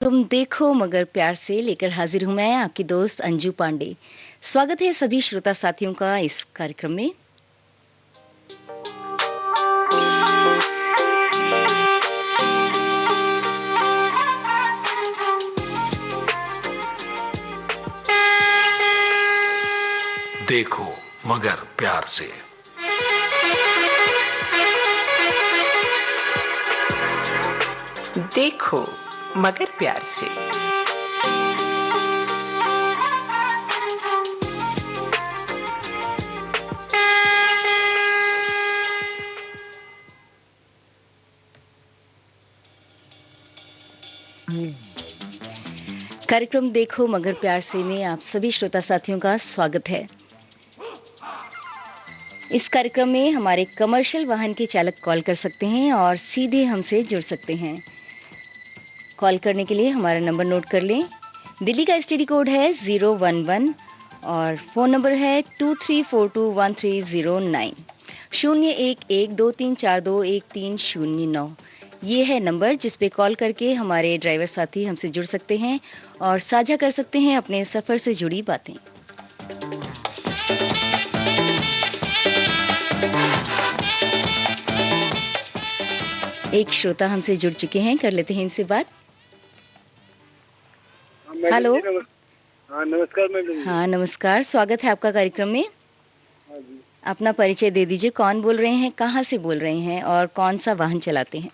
तुम देखो मगर प्यार से लेकर हाजिर हूं मैं आपकी दोस्त अंजू पांडे। स्वागत है सभी श्रोता साथियों का इस कार्यक्रम में। देखो मगर प्यार से। देखो मगर प्यार से। कार्यक्रम देखो मगर प्यार से में आप सभी श्रोता साथियों का स्वागत है। इस कार्यक्रम में हमारे कमर्शियल वाहन के चालक कॉल कर सकते हैं और सीधे हमसे जुड़ सकते हैं। कॉल करने के लिए हमारा नंबर नोट कर लें। दिल्ली का एसटीडी कोड है 011 और फ़ोन नंबर है 23421309 0112342130 ये है नंबर जिस पे कॉल करके हमारे ड्राइवर साथी हमसे जुड़ सकते हैं और साझा कर सकते हैं अपने सफ़र से जुड़ी बातें। एक श्रोता हमसे जुड़ चुके हैं, कर लेते हैं इनसे बात। हेलो। हाँ नमस्कार मैडम। हाँ नमस्कार, स्वागत है आपका कार्यक्रम में। हाँ जी। अपना परिचय दे दीजिए, कौन बोल रहे हैं, कहाँ से बोल रहे हैं और कौन सा वाहन चलाते हैं?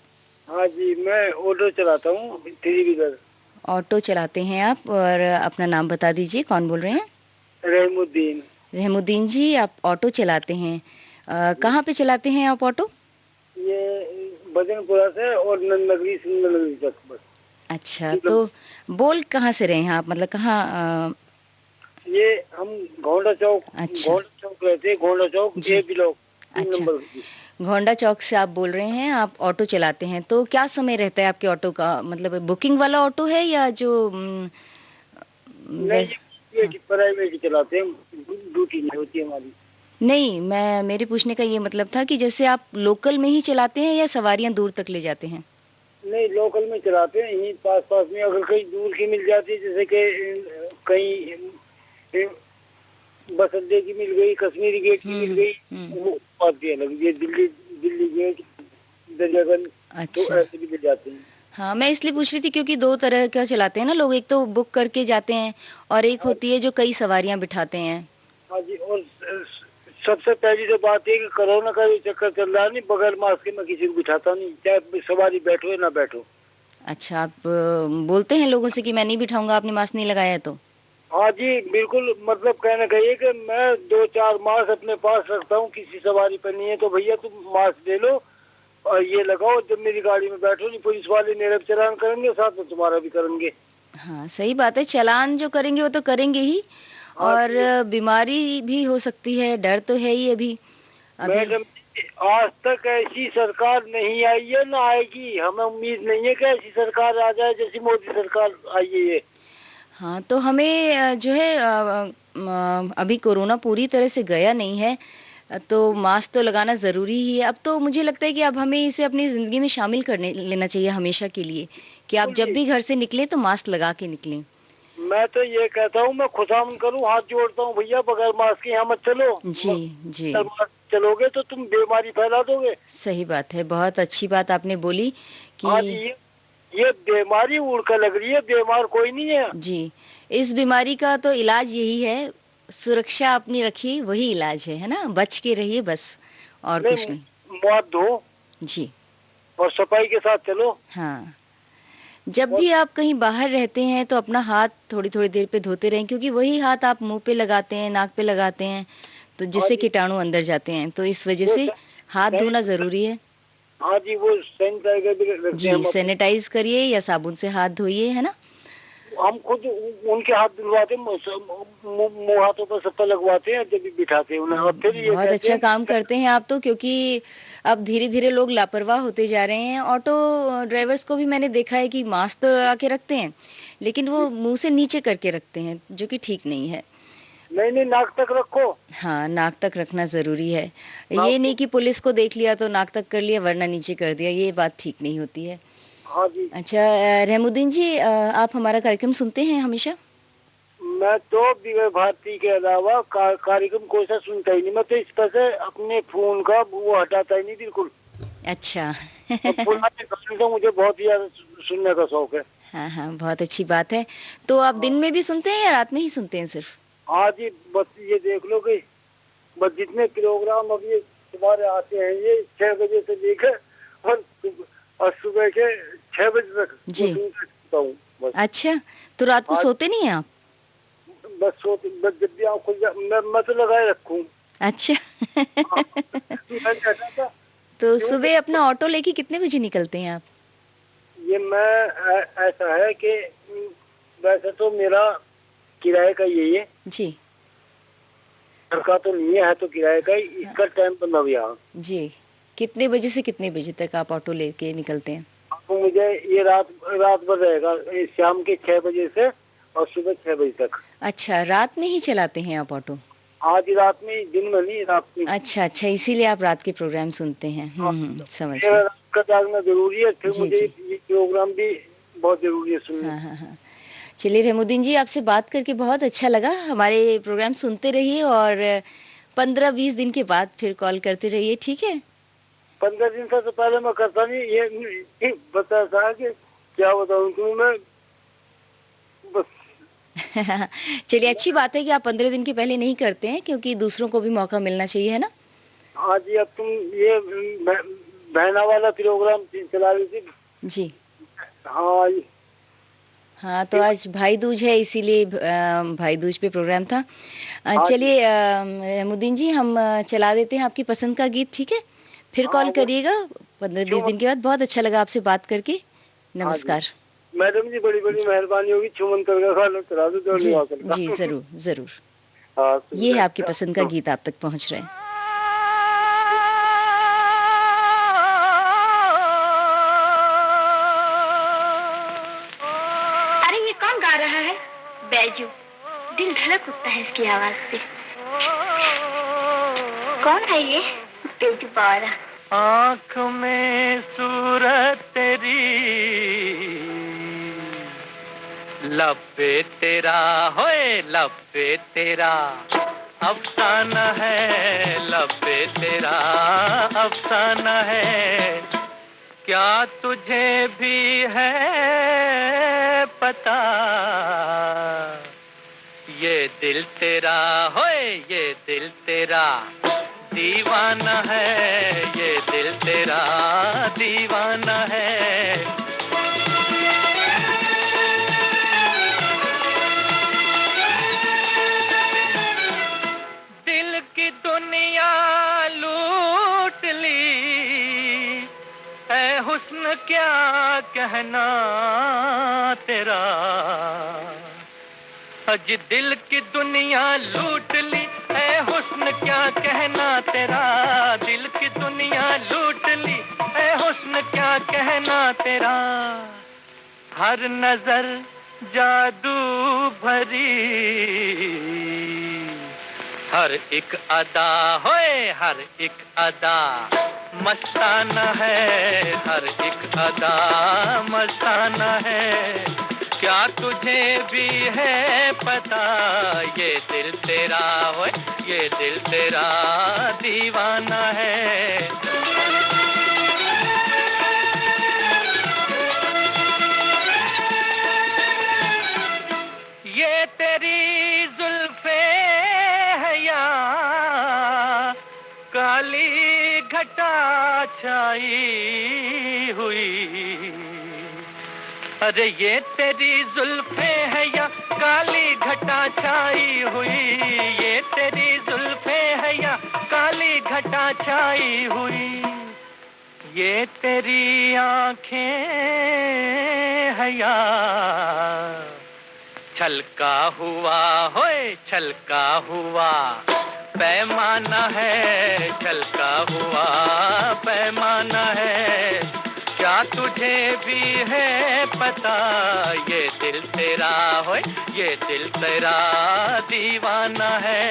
हाँ जी, मैं ऑटो चलाता हूँ, थ्री व्हीलर। ऑटो चलाते हैं आप, और अपना नाम बता दीजिए, कौन बोल रहे हैं? रहमुद्दीन। रहमुद्दीन जी, आप ऑटो चलाते हैं, कहाँ पे चलाते हैं आप ऑटो? ये भजनपुरा से और नगरी नगरी तक बस। अच्छा, तो बोल कहाँ से रहे हैं आप, मतलब कहाँ? ये हम घोंडा चौक। अच्छा। घोंडा चौक रहते हैं, घोंडा चौक जी। ए ब्लॉक 3 अच्छा, नंबर की। घोंडा चौक से आप बोल रहे हैं, आप ऑटो चलाते हैं, तो क्या समय रहता है आपके ऑटो का? मतलब बुकिंग वाला ऑटो है या जो वे? नहीं, ये प्राइवेट ही चलाते हैं, ड्यूटी नहीं होती हमारी। नहीं, मेरे पूछने का ये मतलब था कि जैसे आप लोकल में ही चलाते हैं या सवारियाँ दूर तक ले जाते हैं? नहीं, लोकल में चलाते हैं, यहीं पास पास में। अगर कहीं दूर की मिल जाती है, जैसे कि कहीं बस अड्डे की मिल गई, कश्मीरी गेट की मिल गई, वो बात भी अलग। ये दिल्ली गेट, दरियागंज, तो अच्छा। ऐसे भी ले जाते हैं। हाँ, मैं इसलिए पूछ रही थी क्योंकि 2 तरह का चलाते हैं ना लोग, एक तो बुक करके जाते हैं और एक हाँ होती है जो कई सवारियाँ बिठाते हैं। हाँ जी। और सबसे पहली तो बात है कि कोरोना का भी चक्कर चल रहा है, नहीं बगैर मास्क के मैं किसी को बिठाता नहीं, चाहे सवारी बैठो या ना बैठो। अच्छा, आप बोलते हैं लोगों से कि मैं नहीं बिठाऊँगा, आपने मास्क नहीं लगाया है तो? हाँ जी, बिल्कुल। मतलब कहना चाहिए कि मैं 2-4 मास्क अपने पास रखता हूँ, किसी सवारी पर नहीं है तो भैया तुम मास्क ले लो और ये लगाओ, जब मेरी गाड़ी में बैठो। नहीं पुलिस वाले मेरा चालान करेंगे, साथ में तुम्हारा भी करेंगे। हाँ, सही बात है, चालान जो करेंगे वो तो करेंगे ही, हाँ और जी बीमारी भी हो सकती है, डर तो है ही अभी। अभी मैडम, आज तक ऐसी सरकार नहीं आई है, ना आएगी। हमें उम्मीद नहीं है कि ऐसी सरकार आ जाए जैसी मोदी सरकार आई है ये। हाँ, तो हमें जो है अभी कोरोना पूरी तरह से गया नहीं है, तो मास्क तो लगाना ज़रूरी ही है। अब तो मुझे लगता है कि अब हमें इसे अपनी ज़िंदगी में शामिल करने लेना चाहिए हमेशा के लिए, कि आप बिल्कुल जब जी। भी घर से निकलें तो मास्क लगा के निकलें। मैं तो ये कहता हूँ, मैं खुशामद करूँ, हाथ जोड़ता हूँ, भैया बगैर मास्क के यहाँ मत चलो। जी, जी। बगैर मास्क चलोगे तो तुम बीमारी फैला दोगे। सही बात है, बहुत अच्छी बात आपने बोली कि हाँ जी। ये बीमारी उड़ कर लग रही है, बीमार कोई नहीं है। जी, इस बीमारी का तो इलाज यही है, सुरक्षा अपनी रखिए वही इलाज है ना? बच के रहिए बस, और कुछ नहीं, नहीं। मुँह हाथ धो जी, और सफाई के साथ चलो। हाँ। जब और भी आप कहीं बाहर रहते हैं तो अपना हाथ थोड़ी-थोड़ी देर पे धोते रहें, क्योंकि वही हाथ आप मुँह पे लगाते हैं, नाक पे लगाते हैं, तो हाँ जिससे जी। कीटाणु अंदर जाते हैं, तो इस वजह वो से हाथ धोना ज़रूरी है। हाँ जी, वो सैनिटाइजर भी रखते हैं जी, हम अपने। सैनिटाइज़ करिए या साबुन से हाथ धोइए, है ना? हम खुद उनके हाथ धुलवाते हैं, मुंह हाथों पर सत्ता लगवाते हैं जब भी बिठाते हैं उन्हें, और फिर ये बहुत कहते अच्छा हैं काम करते हैं आप तो, क्योंकि अब धीरे-धीरे लोग लापरवाह होते जा रहे हैं। ऑटो ड्राइवर्स को भी मैंने देखा है कि मास्क तो लगा के रखते हैं, लेकिन वो मुँह से नीचे करके रखते हैं, जो कि ठीक नहीं है। नहीं नहीं, नाक तक रखो। हाँ, नाक तक रखना ज़रूरी है। ये नाक नहीं तो कि पुलिस को देख लिया तो नाक तक कर लिया वरना नीचे कर दिया, ये बात ठीक नहीं होती है। हाँ जी। अच्छा, रहमुद्दीन जी, आप हमारा कार्यक्रम सुनते हैं हमेशा? मैं तो विजय भारती के अलावा कार्यक्रम कोई सा सुनता ही नहीं। मैं तो इस पर से अपने फोन का वो हटाता ही नहीं बिल्कुल। अच्छा। और पुराने गाने तो मुझे बहुत ही ज्यादा सुनने का शौक है। हाँ, हाँ, बहुत अच्छी बात है। तो आप दिन हाँ। में भी सुनते हैं या रात में ही सुनते हैं सिर्फ? हाँ जी, बस ये देख लो कि बस जितने प्रोग्राम अब ये तुम्हारे आते हैं ये 6 बजे से लेकर और सुबह के 6 बजे तक वो जी। सुनता हूँ बस। अच्छा, तो रात को आज सोते नहीं हैं आप? बस जब भी आँख खुल जाए मैं तो लगाए रखूँ। अच्छा। हाँ, मैं कहता था तो क्यों कि सुबह अपना ऑटो लेके कितने बजे निकलते हैं आप? ये ऐसा है कि वैसे तो मेरा किराए का यही है, जी। घर का तो नहीं है तो किराए का ही। हाँ, इसका टाइम तो मैं यहाँ। जी। कितने बजे से कितने बजे तक आप ऑटो लेके निकलते हैं? तो मुझे ये रात भर रहेगा, ये शाम के 6 बजे से और सुबह 6 बजे तक। अच्छा, रात में ही चलाते हैं आप ऑटो? आज रात में, दिन में नहीं, रात में। अच्छा, अच्छा, इसीलिए आप रात के प्रोग्राम सुनते हैं। हाँ, समझ मेरा गई। रात का जागना जरूरी है, फिर जी, मुझे जी। ये प्रोग्राम भी बहुत जरूरी है सुनने। हाँ, हाँ, हाँ। चलिए रहमुद्दीन जी, आपसे बात करके बहुत अच्छा लगा। हमारे प्रोग्राम सुनते रहिए और 15-20 दिन के बाद फिर कॉल करते रहिए, ठीक है? 15 दिन से तो पहले मैं करता नहीं, ये बता था कि क्या बताऊँ तुम्हें मैं बस। चलिए, अच्छी बात है कि आप 15 दिन के पहले नहीं करते हैं, क्योंकि दूसरों को भी मौका मिलना चाहिए, है ना? हाँ जी, अब तुम ये बहना वाला प्रोग्राम चला रही थी। जी। हाँ हाँ, तो आज भाई दूज है, इसीलिए भाई दूज पे प्रोग्राम था। हाँ जी। चलिए, रहमुद्दीन जी, हम चला देते हैं आपकी पसंद का गीत, ठीक है? फिर हाँ कॉल वो करिएगा 15-20 क्यों। दिन के बाद। बहुत अच्छा लगा आपसे बात करके। हाँ जी, नमस्कार। मैडम जी बड़ी बड़ी जी, मेहरबानी होगी, छुमन का खाना चला दो जी, धन्यवाद का। जी, ज़रूर, ज़रूर। हाँ ये है आपकी सुन पसंद का गीत आप तक पहुँच रहा है। अरे ये कौन गा रहा है? बैजू। दिल धड़क उठता है इसकी आवाज से। कौन है ये? बैजू बावरा। आँख में सूरत तेरी, लब पे तेरा होए, लब पे तेरा अफसाना है, लब पे तेरा अफसाना है। क्या तुझे भी है पता, ये दिल तेरा होए, ये दिल तेरा दीवाना है, ये दिल तेरा दीवाना है। दिल की दुनिया लूट ली, है हुस्न क्या कहना तेरा। अज दिल की दुनिया लूट ली, है हुस्न क्या कहना तेरा। दिल की दुनिया लूट ली, है हुस्न क्या कहना तेरा। हर नजर जादू भरी, हर एक अदा होए, हर एक अदा मस्ताना है, हर एक अदा मस्ताना है। क्या तुझे भी है पता, ये दिल तेरा होए, ये दिल तेरा दीवाना है। ये तेरी जुल्फे है या काली घटा छाई हुई। अरे ये तेरी जुल्फे है या काली घटा छाई हुई। ये तेरी जुल्फे है या काली घटा छाई हुई। ये तेरी आंखें है या छलका हुआ होए, छलका हुआ पैमाना है, छलका हुआ पैमाना है। क्या तुझे भी है पता, ये दिल तेरा होए, ये दिल तेरा दीवाना है।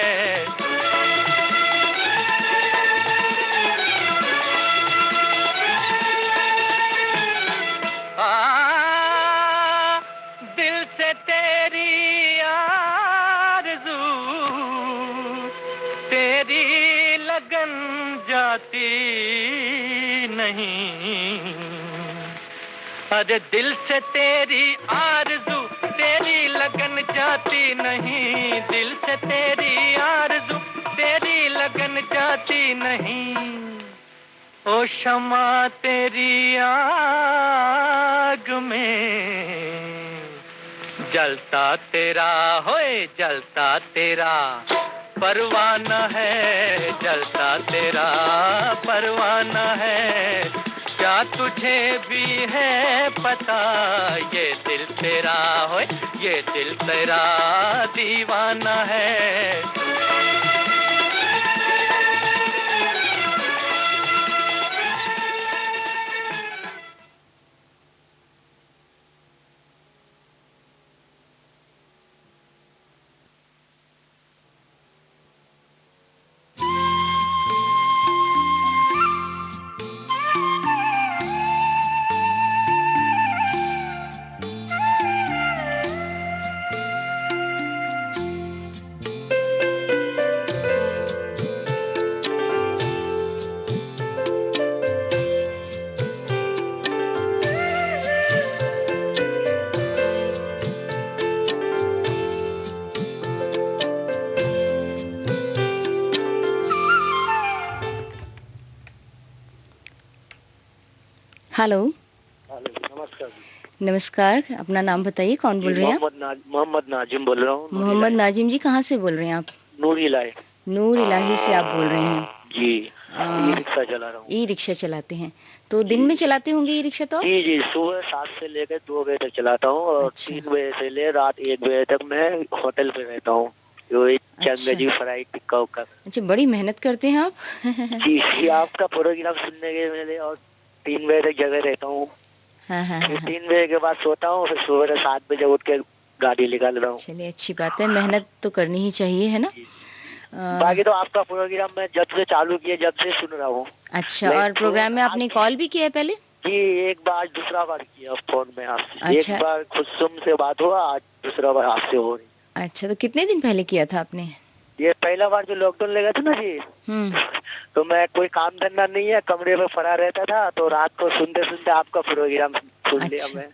आ नहीं, अरे दिल से तेरी आरज़ू तेरी लगन जाती नहीं, दिल से तेरी आरज़ू तेरी लगन जाती नहीं। ओ शमा तेरी आग में जलता तेरा होए, जलता तेरा परवाना है, जलता तेरा परवाना है। क्या तुझे भी है पता ये दिल तेरा होए, ये दिल तेरा दीवाना है। हेलो। नमस्कार। नमस्कार, अपना नाम बताइए, कौन बोल रहे हैं आप? मोहम्मद नाजिम बोल रहा हूँ। मोहम्मद नाजिम जी, कहाँ से बोल रहे हैं आप? नूर इलाही। नूर इलाही से आप बोल रहे हैं? जी, ई रिक्शा चला रहा हूँ। ई रिक्शा चलाते हैं, तो दिन में चलाते होंगे ई रिक्शा तो? जी जी, सुबह 7 से लेकर 2 बजे तक चलाता हूँ और अच्छा। 3 बजे से ले रात 1 बजे तक मैं होटल पे रहता हूँ, जो चंगजी फ्राई टिक्का उक्का। अच्छा, बड़ी मेहनत करते हैं आप। जी, आपका प्रोग्राम सुनने के लिए और 3 बजे तक जगह रहता हूँ। हाँ हाँ फिर हाँ। 3 बजे के बाद सोता हूँ, फिर सुबह 7 बजे उठ के गाड़ी निकाल रहा हूँ। चलिए, अच्छी बात है, मेहनत तो करनी ही चाहिए, है ना? बाकी तो आपका प्रोग्राम मैं जब से चालू किया जब से सुन रहा हूँ। अच्छा, और प्रोग्राम में आपने कॉल भी किया है पहले? जी, एक बार, दूसरा बार किया फोन में आपसे। अच्छा। एक बार खुशुम से बात हुआ, आज दूसरा बार आपसे हो रही। अच्छा, तो कितने दिन पहले किया था आपने? ये पहला बार जो लॉकडाउन लगा था ना जी, तो मैं कोई काम धंधा नहीं है, कमरे में पड़ा रहता था, तो रात को सुनते सुनते आपका प्रोग्राम सुन लिया मैं।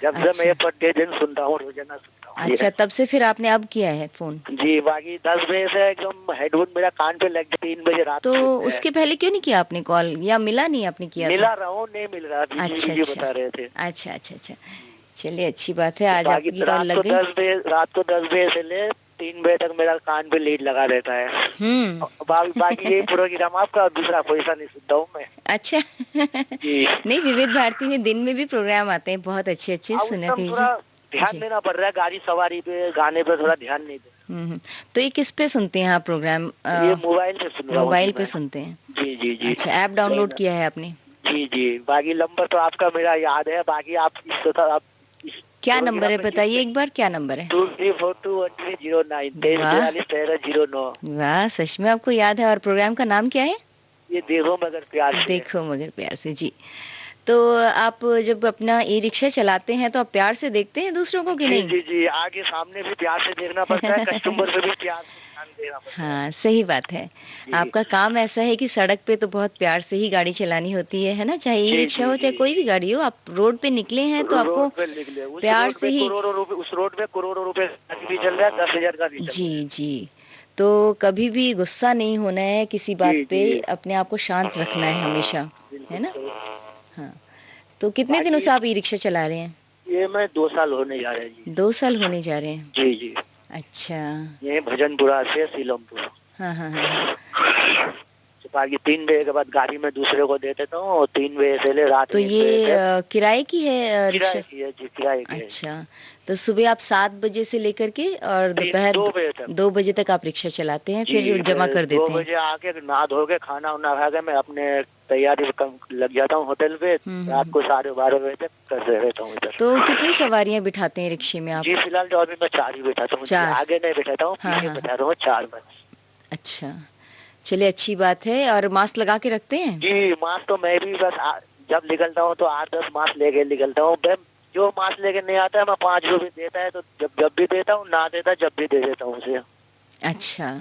जब से मैं प्रतिदिन सुनता हूँ, रोजाना सुनता हूँ। अच्छा, तब से फिर आपने अब किया है फोन? जी, बाकी 10 बजे से एकदम हेडफोन मेरा कान पे लग गया, 3 बजे रात। तो उसके पहले क्यों नहीं किया आपने कॉल, या मिला नहीं आपने किया? मिला रहा हूँ, नहीं मिल रहा। अच्छा अच्छा, बता रहे थे। अच्छा अच्छा अच्छा, चलिए, अच्छी बात है, आज आपकी कॉल लग गई। रात को 10 बजे से ले 3 बजे तक मेरा कान पे लीड लगा रहता है। बाकी ये प्रोग्राम आपका, दूसरा कोई सा नहीं सुनता हूँ मैं। अच्छा। नहीं, विविध भारती में दिन में भी प्रोग्राम आते हैं, बहुत अच्छे अच्छे, सुना कीजिए। ध्यान देना पड़ रहा है, गाड़ी सवारी पे, गाने पे थोड़ा ध्यान नहीं दे। तो ये किस पे सुनते हैं आप प्रोग्राम? ये मोबाइल पे सुन रहा हूँ। मोबाइल पे सुनते हैं? जी जी जी। अच्छा, ऐप डाउनलोड किया है आपने? जी जी, बाकी नंबर तो आपका मेरा याद है, बाकी आप क्या नंबर है बताइए एक बार, क्या नंबर है? 23421309। वाह, सच में आपको याद है। और प्रोग्राम का नाम क्या है? ये देखो मगर प्यार से। देखो मगर प्यार से, जी। तो आप जब अपना ई रिक्शा चलाते हैं तो आप प्यार से देखते हैं दूसरों को कि नहीं? जी जी, आगे सामने भी प्यार से देखना पड़ता है, कस्टमर से भी प्यार से ध्यान देना पड़ता है। हाँ, सही बात है। आपका काम ऐसा है कि सड़क पे तो बहुत प्यार से ही गाड़ी चलानी होती है ना? चाहे ई रिक्शा हो, चाहे कोई भी गाड़ी हो, आप रोड पे निकले हैं तो आपको प्यार से ही। उस रोड पे करोड़ों रुपए भी चल रहा है, 10,000 का भी चल रहा है। जी जी, तो कभी भी गुस्सा नहीं होना है किसी बात पे, अपने आप को शांत रखना है हमेशा, है ना? हाँ, तो कितने दिनों से आप ई रिक्शा चला रहे हैं? ये मैं 2 साल होने जा रहे हैं जी। 2 साल होने जा रहे हैं? जी जी। अच्छा। ये भजनपुरा से सीलमपुर। हाँ हाँ हाँ। बाकी 3 बजे के बाद गाड़ी में दूसरे को दे देता हूँ, और 3 बजे से ले रात। तो ये किराए की है रिक्शा? किराए की। अच्छा, तो सुबह आप 7 बजे से लेकर के और दोपहर 2 बजे तक आप रिक्शा चलाते हैं, फिर जमा कर देते हैं? 2 बजे आके नहा धो के खाना उना खा के मैं अपने तैयारी लग जाता हूँ होटल पे। रात को 12:30 बजे तक करते रहता हूँ इधर। तो कितनी सवारियाँ बिठाते हैं रिक्शे में आप? जी, फिलहाल तो अभी मैं 4 ही बिठाता हूँ। आगे नहीं बिठाता हूँ, पीछे बिठा रहा हूँ 4 बस। अच्छा, चलिए, अच्छी बात है। और मास्क लगा के रखते हैं? जी, मास्क तो मैं भी बस जब निकलता हूँ तो 8-10 मास्क लेके निकलता हूँ। जो मास्क लेके नहीं आता है, मैं 5 रुपए देता है तो जब भी देता हूँ, ना देता जब भी दे देता हूँ उसे। अच्छा,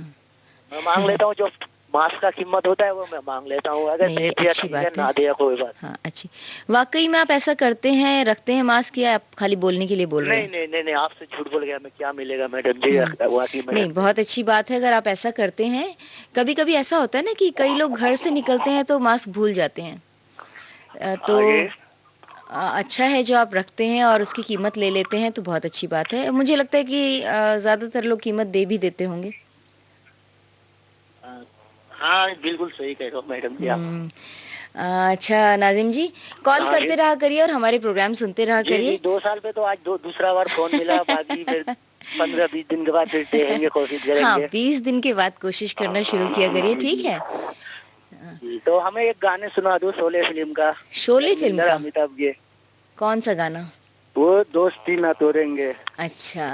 मैं मांग लेता हूँ, जो मास्क का कीमत होता है वो मैं मांग लेता हूँ, अगर नहीं, दे दिया अच्छी ठीक है, बात है। ना दिया कोई बात। हाँ, अच्छी। वाक़ई में आप ऐसा करते हैं, रखते हैं मास्क, या आप खाली बोलने के लिए बोल रहे नहीं हैं? नहीं नहीं नहीं, आपसे झूठ बोल गया मैं, क्या मिलेगा मैडम जी, वाकई में नहीं, रखते बहुत अच्छी बात है अगर आप ऐसा करते हैं। कभी-कभी ऐसा होता है ना कि कई लोग घर से निकलते हैं तो मास्क भूल जाते हैं। हैं। तो आगे अच्छा है जो आप रखते हैं और उसकी कीमत ले लेते हैं, तो बहुत अच्छी बात है। मुझे लगता है कि ज़्यादातर लोग कीमत दे भी देते होंगे। अ, हाँ बिल्कुल सही कह रहे हो मैडम जी आप। हुँ। अच्छा नाज़िम जी, कॉल हाँ जी। करते रहा करिए और हमारे प्रोग्राम सुनते रहा जी जी, करिए। 2 साल पे तो आज दूसरा बार फोन मिला, बाकी फिर 15-20 दिन के बाद फिर देखेंगे, कोशिश हाँ, करेंगे। 20 दिन के बाद कोशिश करना शुरू किया करिए, जी ठीक जी है? अ, जी, तो हमें एक गाने सुना दो शोले फिल्म का, शोले फ़िल्म धर्मेंद्र का अमिताभ के, कौन-सा गाना? वो दोस्ती ना तोड़ेंगे। अच्छा,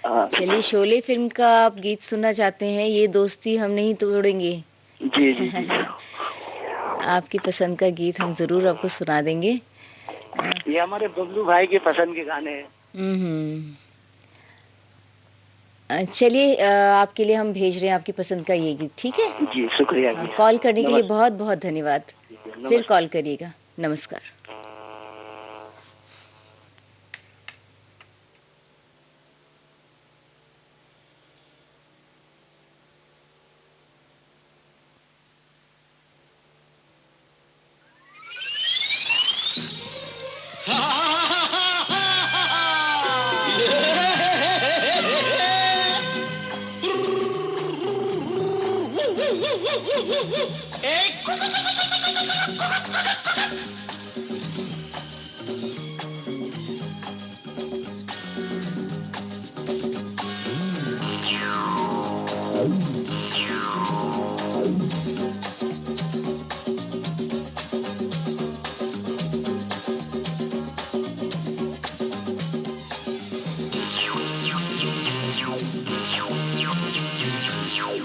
हाँ चलिए शोले फ़िल्म का आप गीत सुनना चाहते हैं, ये दोस्ती हम नहीं तोड़ेंगे। जी जी जी। आपकी पसंद का गीत हम ज़रूर आपको सुना देंगे। ये हमारे बबलू भाई के पसंद के गाने हैं। हुँ। चलिए आपके लिए हम भेज रहे हैं आपकी पसंद का ये गीत, ठीक है? जी शुक्रिया हाँ, जी। कॉल करने के लिए नमस्ते। बहुत-बहुत धन्यवाद। फिर नमस्ते। कॉल करिएगा। नमस्कार।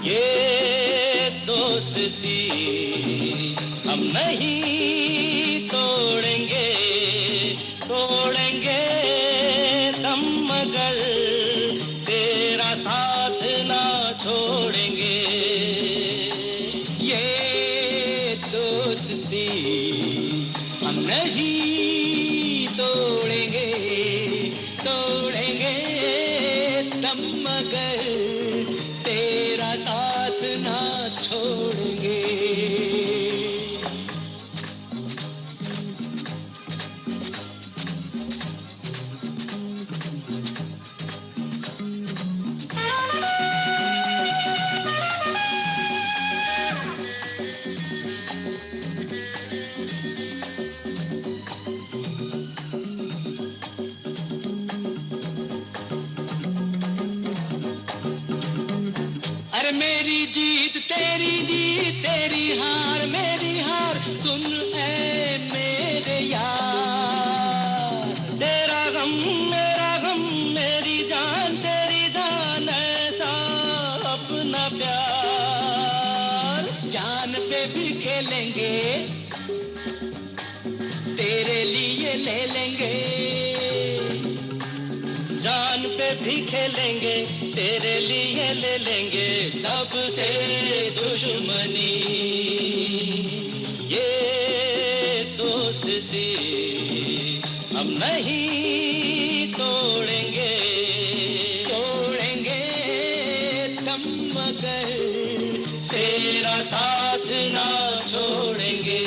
ये दोस्ती हम नहीं तोड़ेंगे, तोड़ेंगे दम मगर तेरा साथ ना छोड़ेंगे। ये दोस्ती हम नहीं तोड़ेंगे, तोड़ेंगे दम मगर तेरा साथ ना छोड़ेंगे। अरे मेरी जीत तेरी जीत, तेरी हार मेरी हार, सुन ए मेरे यार। तेरा गम मेरा गम, मेरी जान तेरी जान, ऐसा अपना प्यार। जान पे भी खेलेंगे, तेरे लिए ले लेंगे। जान पे भी खेलेंगे, तेरे लिए ले लेंगे सबसे दुश्मनी। ये दोस्ती हम नहीं तोड़ेंगे, तोड़ेंगे दम मगर तेरा साथ ना छोड़ेंगे।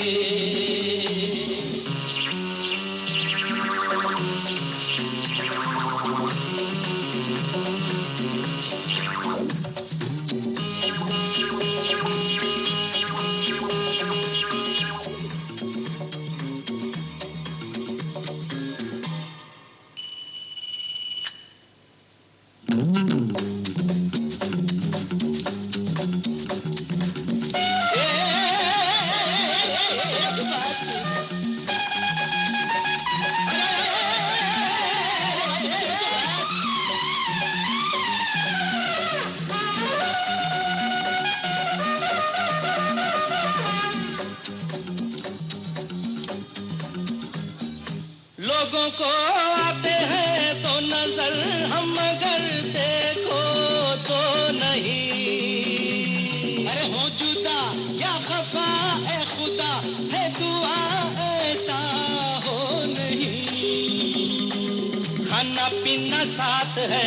खाना पीना साथ है,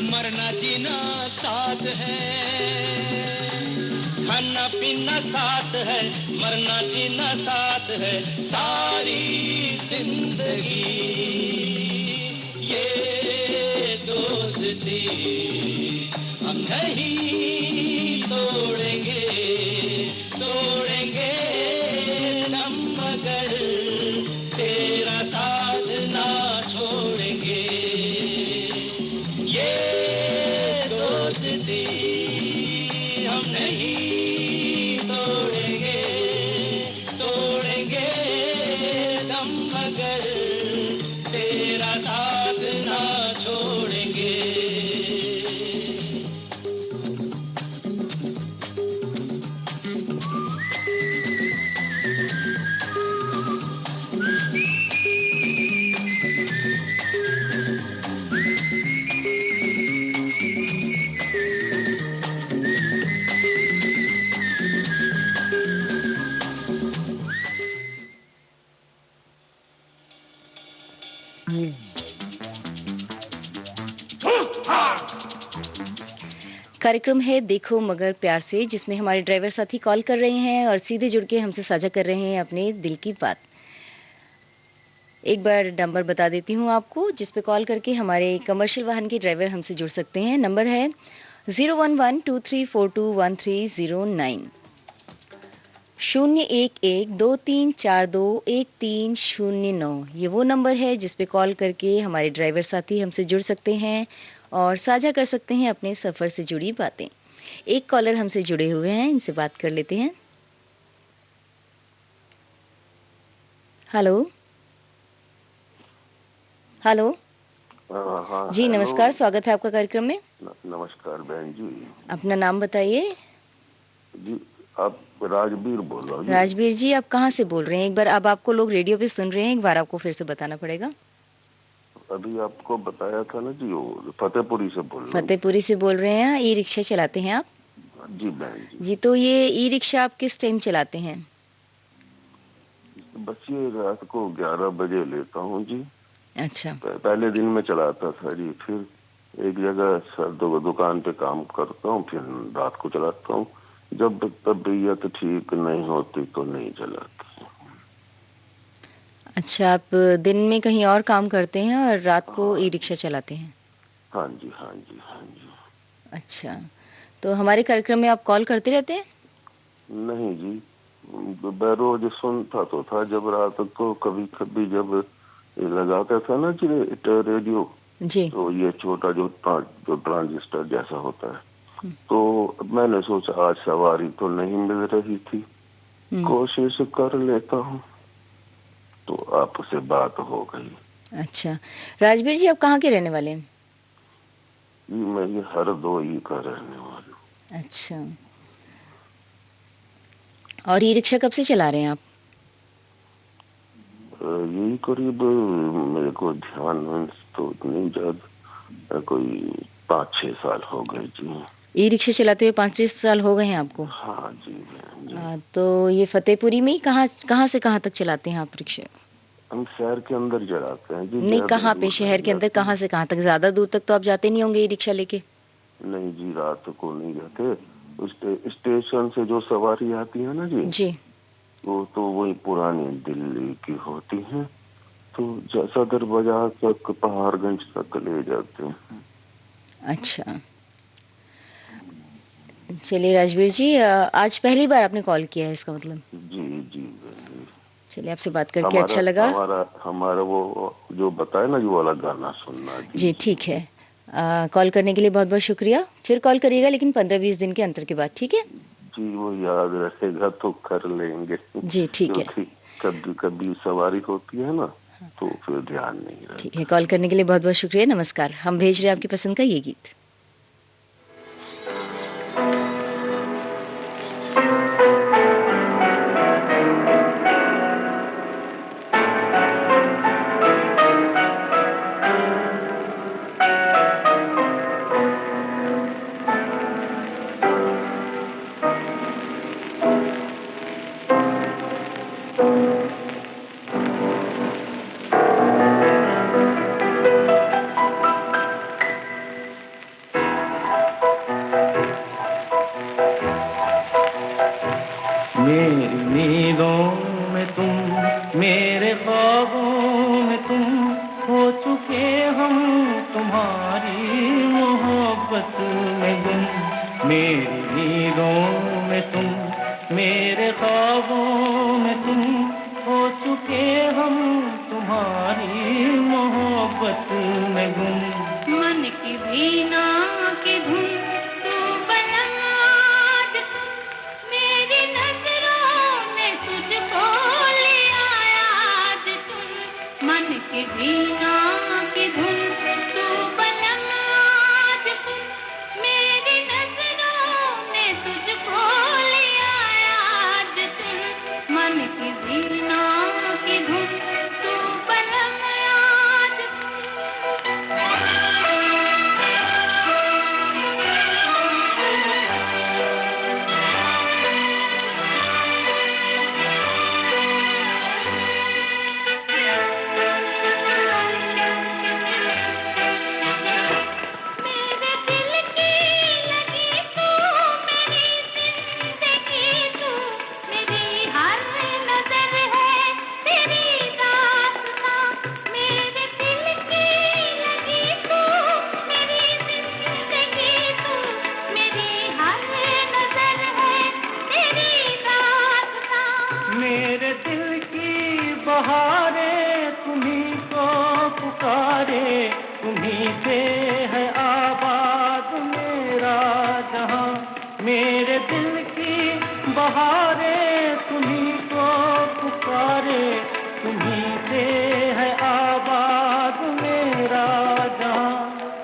मरना जीना साथ है। खाना पीना साथ है, मरना जीना साथ है, सारी जिंदगी ये दोस्ती हम नहीं तोड़ेंगे, तोड़ेंगे दम मगर तेरा साथ ना छोड़ेंगे। ये दोस्ती हम नहीं तोड़ेंगे, तोड़ेंगे दम मगर तेरा साथ ना छोड़ेंगे। कार्यक्रम है देखो मगर प्यार से, जिसमें हमारे ड्राइवर साथी कॉल कर रहे हैं और सीधे जुड़ के हमसे साझा कर रहे हैं अपने दिल की बात। एक बार नंबर बता देती हूँ आपको, जिस पे कॉल करके हमारे कमर्शियल वाहन के ड्राइवर हमसे जुड़ सकते हैं। नंबर है 01123421309, 01123421309। ये वो नंबर है जिस पे कॉल करके हमारे ड्राइवर साथी हमसे जुड़ सकते हैं और साझा कर सकते हैं अपने सफ़र से जुड़ी बातें। एक कॉलर हमसे जुड़े हुए हैं, इनसे बात कर लेते हैं। Hello hello. हाँ, जी नमस्कार, स्वागत है आपका कार्यक्रम में। नमस्कार बहन जी। अपना नाम बताइए। जी आप राजवीर बोल रहा हूँ। राजवीर जी, आप कहाँ से बोल रहे हैं? एक बार अब आपको लोग रेडियो पे सुन रहे हैं, एक बार आपको फिर से बताना पड़ेगा। अभी आपको बताया था ना जी, वो फतेहपुरी से बोल रहा हूँ। फतेहपुरी से बोल रहे हैं। ई रिक्शा चलाते हैं आप? जी बहन जी। जी, तो ये ई रिक्शा आप किस टाइम चलाते हैं? बस ये रात को 11 बजे लेता हूँ जी। अच्छा। पहले दिन में चलाता था जी, फिर एक जगह दुकान पे काम करता हूँ, फिर रात को चलाता हूँ। जब तबीयत ठीक नहीं होती तो नहीं चलाता। अच्छा, आप दिन में कहीं और काम करते हैं और रात को ई रिक्शा चलाते हैं? हाँ जी हाँ जी हाँ जी। अच्छा, तो हमारे कार्यक्रम में आप कॉल करते रहते हैं? नहीं जी, रोज सुनता तो था, जब रात को कभी कभी जब लगाता था ना जी रेडियो जी, तो ये छोटा जो ट्रांजिस्टर जैसा होता है, तो मैंने सोचा आज सवारी तो नहीं मिल रही थी, कोशिश कर लेता हूँ, तो आपसे बात हो गई। अच्छा, राजवीर जी आप कहाँ के रहने वाले हैं? मैं ये हरदोई का रहने वाला हूँ। अच्छा, और ई रिक्शा कब से चला रहे हैं आप? यही करीब मेरे को ध्यान तो नहीं, ज्यादा कोई 5-6 साल हो गए जी। ई रिक्शा चलाते हुए 5-6 साल हो गए हैं आपको? हाँ जी, जी। तो ये फतेहपुरी में ही कहाँ से कहाँ तक चलाते हैं आप रिक्शा? हम शहर के अंदर चलाते हैं जी। नहीं, कहाँ पे शहर के अंदर कहाँ से कहाँ तक? ज्यादा दूर तक तो आप जाते नहीं होंगे ई रिक्शा लेके? नहीं जी, रात को नहीं जाते। स्टेशन से जो सवारी आती है ना जी, वो तो वही पुरानी दिल्ली की होती है, तो सदर बाजार तक पहाड़गंज तक ले जाते हैं। अच्छा, चलिए राजवीर जी, आज पहली बार आपने कॉल किया है इसका मतलब? जी जी। चलिए, आपसे बात करके अच्छा लगा। हमारा वो जो बताया ना, जो वाला गाना सुनना जी ठीक है। कॉल करने के लिए बहुत बहुत शुक्रिया। फिर कॉल करिएगा, लेकिन 15-20 दिन के अंतर के बाद, ठीक है? जी, वो याद रहेगा तो कर लेंगे जी ठीक है। कभी कभी सवारी होती है ना, तो फिर ध्यान नहीं रहता। ठीक है, कॉल करने के लिए बहुत बहुत शुक्रिया। नमस्कार। हम भेज रहे हैं आपकी पसंद का ये गीत। से है आबाद मेरा जहां, मेरे दिल की बहारे तुम्हीं को पुकारे, तुम्हीं से है आबाद मेरा जहां।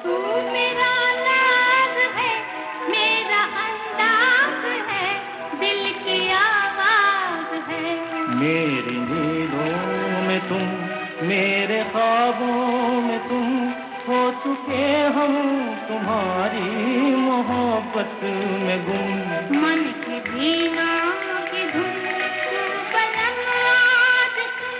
तू मेरा नाज है, मेरा अंदाज है, दिल की आवाज है। मेरी नींदों में तुम, मेरे ख्वाबों में तुम, हो चुके हम तुम्हारी मोहब्बत में गुम। मन की वीणा की धुन तू बलम आज सुन,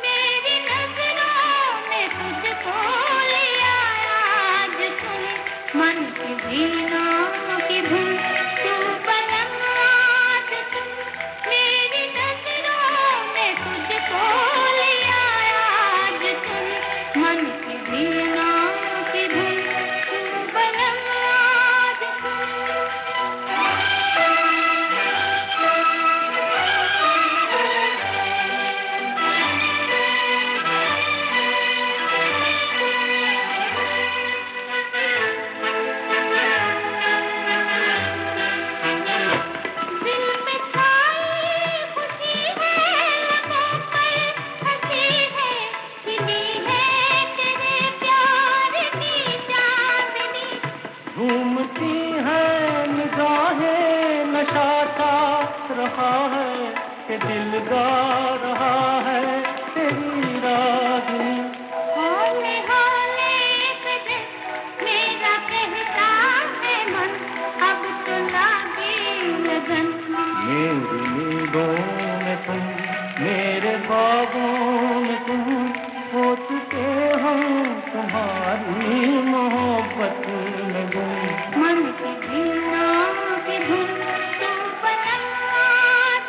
मेरी नजरों ने तुझको लिया आज सुन। मन की वीणा की धुन तू बलम आज सुन, मेरी नजरों ने तुझको लिया आज सुन। मन की वीणा की धुन तू बलम आज दिल में छाई खुशी है, लबों पर हंसी है, खिली है तेरे प्यार की चांदनी। घूमती है निगाहें, नशा सा रहा है कि दिल गा रहा है तेरी रागनी। हौले हौले एक दिन मेरा कहता है मन, अब तो लागे लगन। मेरी नींदों में तुम, मेरे ख्वाबों में तुम, हो चुके हम तुम्हारी मोहब्बत में गुम। मन की वीणा की धुन तू बलम आज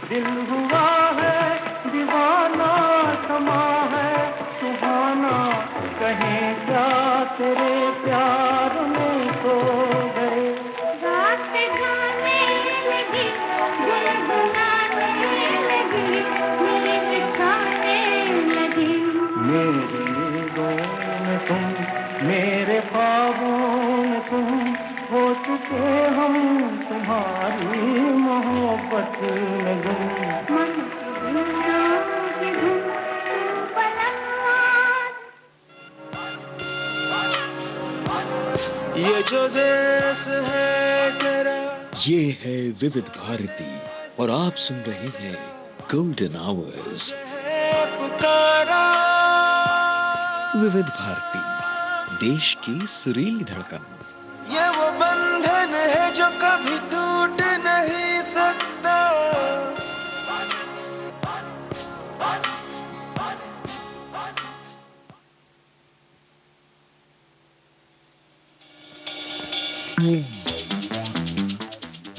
दिल हुआ है दीवाना, समा है सुहाना, कहीं क्या तेरे प्यार में खो गए। रात गाने लगी, गुनगुनाने लगी, नींद खाने लगी। मेरी नींदों में तुम, मेरे ख्वाबों में तुम, हो चुके हम तुम्हारी मोहब्बत में गुम। मन की वीणा की धुन तू बलम आज। ये जो देश है तेरा, ये है विविध भारती और आप सुन रहे हैं गोल्डन आवर्स। है पुकारा, विविध भारती, देश की सुरीली धड़कन। ये वो बंधन है जो कभी टूट नहीं सकता।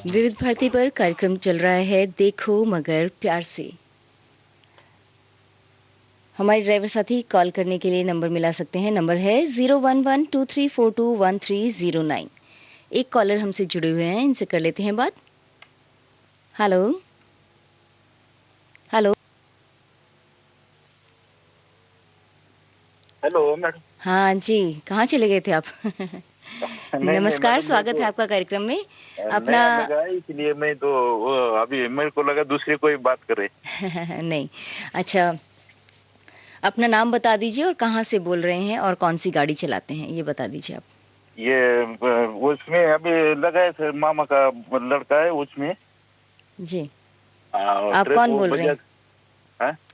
विविध भारती पर कार्यक्रम चल रहा है देखो मगर प्यार से। हमारे ड्राइवर साथी कॉल करने के लिए नंबर मिला सकते हैं। नंबर है 0112342109। एक कॉलर हमसे जुड़े हुए हैं, इनसे कर लेते हैं बात। Hello hello hello madam. हाँ जी, कहाँ चले गए थे आप? नमस्कार, स्वागत है आपका कार्यक्रम में। अपना इसलिए मैं तो अभी मेरे को लगा दूसरे कोई बात कर रहे। नहीं, अच्छा, अपना नाम बता दीजिए और कहाँ से बोल रहे हैं और कौन सी गाड़ी चलाते हैं, ये बता दीजिए आप। ये उसमें अभी लगाए थे, मामा का लड़का है उसमें जी। आप कौन बोल रहे हैं?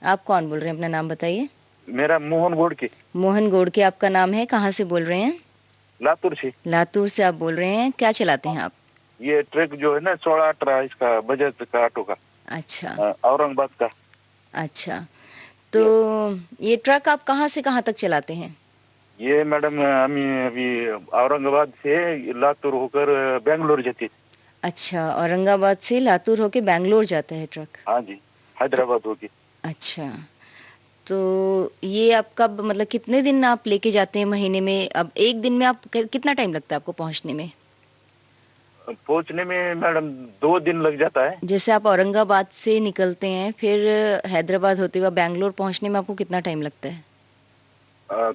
आप कौन बोल रहे हैं, अपना नाम बताइए। मेरा मोहन गोड़के। मोहन गोड़के आपका नाम है, कहाँ से बोल रहे हैं? लातूर से। लातूर से आप बोल रहे हैं, क्या चलाते हैं आप? ये ट्रक जो है ना 16-18 इसका बजाज का ऑटो का। अच्छा, औरंगाबाद का। अच्छा, तो ये ट्रक आप कहाँ से कहाँ तक चलाते हैं? ये मैडम हम अभी औरंगाबाद से लातूर होकर बेंगलोर जाते। अच्छा, औरंगाबाद से लातूर होके बैंगलोर जाता है ट्रक? हाँ जी, हैदराबाद होके। अच्छा, तो ये आप कब मतलब कितने दिन आप लेके जाते हैं महीने में? अब एक दिन में आप कितना टाइम लगता है आपको पहुंचने में? पहुंचने में मैडम 2 दिन लग जाता है। जैसे आप औरंगाबाद से निकलते हैं, फिर हैदराबाद होते हुए बैंगलोर पहुंचने में आपको कितना टाइम लगता है?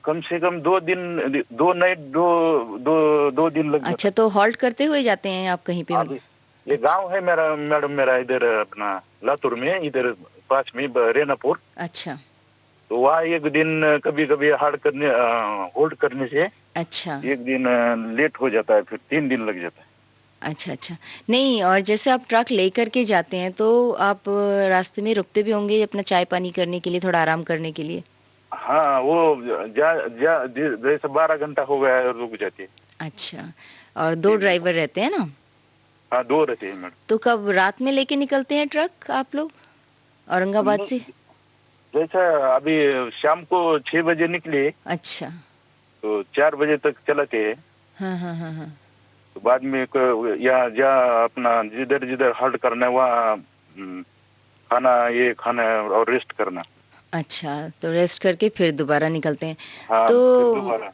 कम से कम 2 दिन, 2 नाइट, दो दिन लग जाता अच्छा, तो हॉल्ट करते हुए जाते हैं आप कहीं पे? है। हाँ जी, ये गांव है मेरा मैडम, मेरा इधर अपना लातूर में, इधर पास में रेनापुर। अच्छा। तो वहाँ एक दिन कभी कभी होल्ड करने से अच्छा। एक दिन लेट हो जाता है, फिर 3 दिन लग जाता है। अच्छा, अच्छा। नहीं, और जैसे आप ट्रक लेकर के जाते हैं तो आप रास्ते में रुकते भी होंगे अपना चाय-पानी करने के लिए, थोड़ा आराम करने के लिए? हाँ, वो जैसे 12 घंटा हो गया है, रुक जाती है। अच्छा, और 2 ड्राइवर रहते हैं ना? हाँ, 2 रहते हैं मैडम। तो कब रात में लेके निकलते हैं ट्रक आप लोग औरंगाबाद से? जैसा अभी शाम को 6 बजे निकले अच्छा। तो 4 बजे तक चलाते हैं। हाँ, हाँ, हाँ, हाँ। तो बाद में यहाँ जहाँ अपना जिधर जिधर हॉल्ट करना है वहाँ खाना है और रेस्ट करना। अच्छा, तो रेस्ट करके फिर दोबारा निकलते हैं। हाँ, फिर तो दोबारा।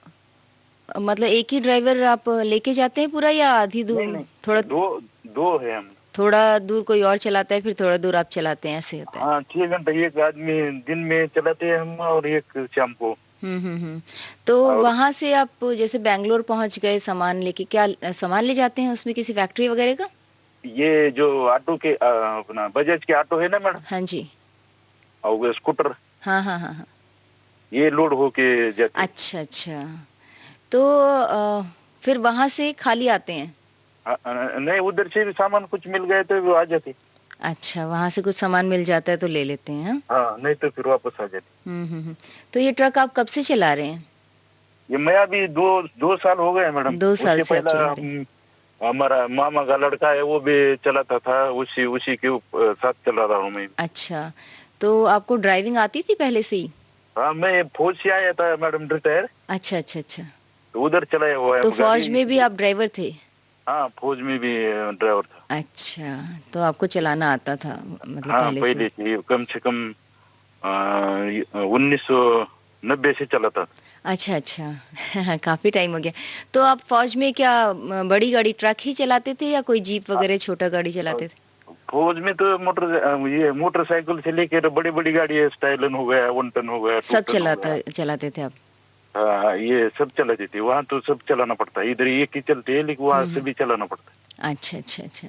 मतलब एक ही ड्राइवर आप लेके जाते हैं पूरा या आधी नहीं दूर नहीं, थोड़ा? दो है हम। थोड़ा दूर कोई और चलाता है, फिर थोड़ा दूर आप चलाते हैं, ऐसे होता है? हाँ, 6 घंटे एक आदमी दिन में चलाते हैं हम और एक शाम को। तो और वहाँ से आप जैसे बैंगलोर पहुँच गए सामान लेके, क्या सामान ले जाते हैं उसमें किसी फैक्ट्री वगैरह का? ये जो ऑटो के अपना बजाज के ऑटो है ना मैडम, हाँ जी। और वो स्कूटर, हाँ, हाँ, हाँ, हाँ। ये लोड होके जाते हैं। अच्छा, अच्छा। तो फिर वहाँ से खाली आते हैं? नहीं, उधर से भी सामान कुछ मिल गए तो वो आ जाते। अच्छा, वहाँ से कुछ सामान मिल जाता है तो ले लेते हैं, हाँ? हाँ, नहीं तो फिर वापस आ जाते। तो ये ट्रक आप कब से चला रहे हैं? ये मैं अभी 2 साल हो गए मैडम। 2 साल उसके से आप पहले चला रहे हैं? हमारा मामा का लड़का है, वो भी चलाता था, उसी के साथ चला रहा हूँ मैं। अच्छा, तो आपको ड्राइविंग आती थी पहले से ही? हाँ, मैं फौज से आया था मैडम, रिटायर। अच्छा, अच्छा, अच्छा। तो उधर चलाया हुआ है तो गाड़ी। फौज में भी आप ड्राइवर थे? हाँ, फौज में भी ड्राइवर था। अच्छा, तो आपको चलाना आता था मतलब हाँ, पहले से? पहले से कम से कम 1990 से चलाता था। अच्छा, अच्छा। काफ़ी टाइम हो गया। तो आप फ़ौज में क्या बड़ी गाड़ी ट्रक ही चलाते थे या कोई जीप वगैरह छोटा गाड़ी चलाते थे? फौज में तो मोटरसाइकिल से लेकर बड़ी बड़ी गाड़ी है, स्टाइलन हो गया, 1 टन हो गया, 2 सब टन हो गया। चलाते थे आप? हाँ, ये सब चलाती थी। वहाँ तो सब चलाना पड़ता है, इधर एक ही चलती है, लेकिन वहाँ से भी चलाना पड़ता है। अच्छा, अच्छा, अच्छा।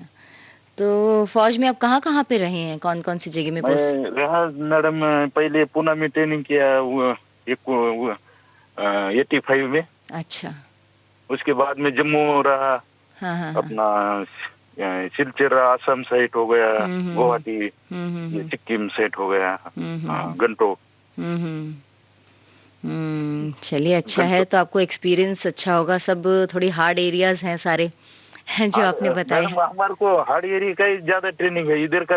तो फ़ौज में आप कहाँ-कहाँ पे रहे हैं? कौन-कौन सी जगह में पोस्ट? मैं रहा मैडम, पहले पूना में ट्रेनिंग किया, एक 85 में। अच्छा। उसके बाद में जम्मू रहा, हाँ, हाँ, हाँ। अपना सिलचर आसाम साइड हो गया, गुवाहाटी, ये सिक्किम साइड हो गया, गंटोक। चलिए अच्छा है, तो आपको एक्सपीरियंस अच्छा होगा। सब थोड़ी हार्ड एरियाज़ हैं सारे जो आपने बताए। मैडम, हमारे को हार्ड एरिया का ही ज्यादा ट्रेनिंग है, इधर का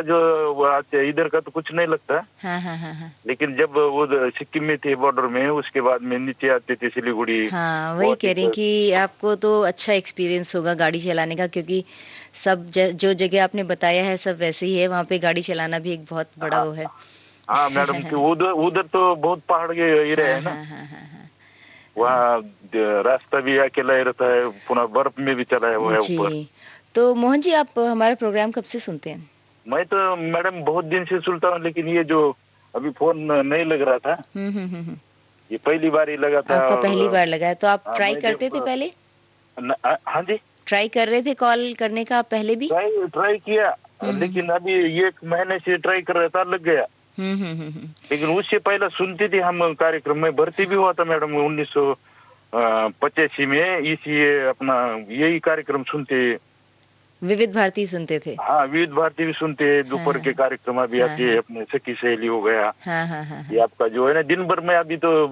इधर का तो कुछ नहीं लगता। हाँ, हाँ, हाँ, हाँ। लेकिन जब वो सिक्किम में थे बॉर्डर में, उसके बाद में नीचे आते थे सिलीगुड़ी। हाँ, वही कह रही हैं कि आपको तो अच्छा एक्सपीरियंस होगा गाड़ी चलाने का, क्योंकि सब जो जगह आपने बताया है सब वैसे ही है। वहाँ पे गाड़ी चलाना भी एक बहुत बड़ा वो है। हाँ मैडम, कि उधर उधर तो बहुत पहाड़ के एरिया है ना। हाँ, हाँ, हाँ, हाँ। वहाँ रास्ता भी अकेला ही रहता है, पुनः बर्फ में भी चलाया हुआ है ऊपर। जी, तो मोहन जी आप हमारा प्रोग्राम कब से सुनते हैं? मैं तो मैडम बहुत दिन से सुनता हूँ, लेकिन ये जो अभी फोन नहीं लग रहा था, ये पहली बार ही लगा था। आपका पहली बार लगा है, तो आप ट्राई मैं करते थे पहले? हाँ जी, ट्राई कर रहे थे कॉल करने का आप पहले भी? ट्राई किया, लेकिन अभी 1 महीने से ट्राई कर रहा था, लग गया। लेकिन उससे पहले सुनते थे हम कार्यक्रम में, भर्ती भी हुआ था मैडम 1985 में, इसी अपना यही कार्यक्रम सुनते। विविध भारती सुनते थे? हाँ, विविध भारती भी सुनते, दोपहर के कार्यक्रम अभी आते हैं, अपने सखी सहेली हो गया। हाँ, हाँ, हाँ। ये आपका जो है ना दिन भर में, अभी तो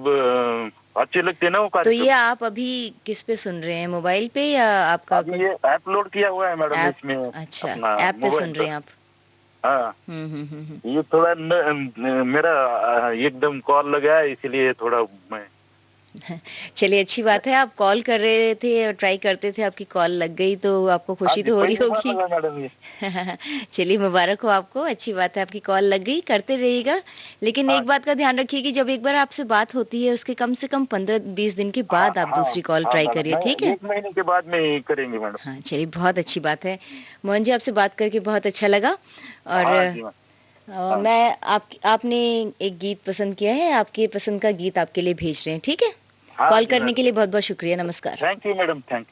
अच्छे लगते हैं ना वो तो कार्यक्रम। ये आप अभी किस पे सुन रहे हैं, मोबाइल पे या आपका अभी ये ऐप लोड किया हुआ है मैडम इसमें। अच्छा, ऐप पे सुन रहे हैं आप? हाँ, ये थोड़ा मेरा एकदम कॉल लगा है, इसलिए थोड़ा मैं चलिए अच्छी बात है, आप कॉल कर रहे थे और ट्राई करते थे, आपकी कॉल लग गई तो आपको खुशी तो हो रही होगी। चलिए मुबारक हो आपको, अच्छी बात है आपकी कॉल लग गई, करते रहिएगा। लेकिन एक बात का ध्यान रखिए कि जब एक बार आपसे बात होती है उसके कम से कम 15-20 दिन के बाद आप दूसरी कॉल ट्राई करिए, ठीक है? 1 महीने के बाद में करेंगे मैडम। हाँ चलिए, बहुत अच्छी बात है। मोहन जी आपसे बात करके बहुत अच्छा लगा। और मैं आपने एक गीत पसंद किया है, आपके पसंद का गीत आपके लिए भेज रहे हैं, ठीक है? कॉल करने के लिए बहुत बहुत शुक्रिया, नमस्कार। Thank you madam, thank you.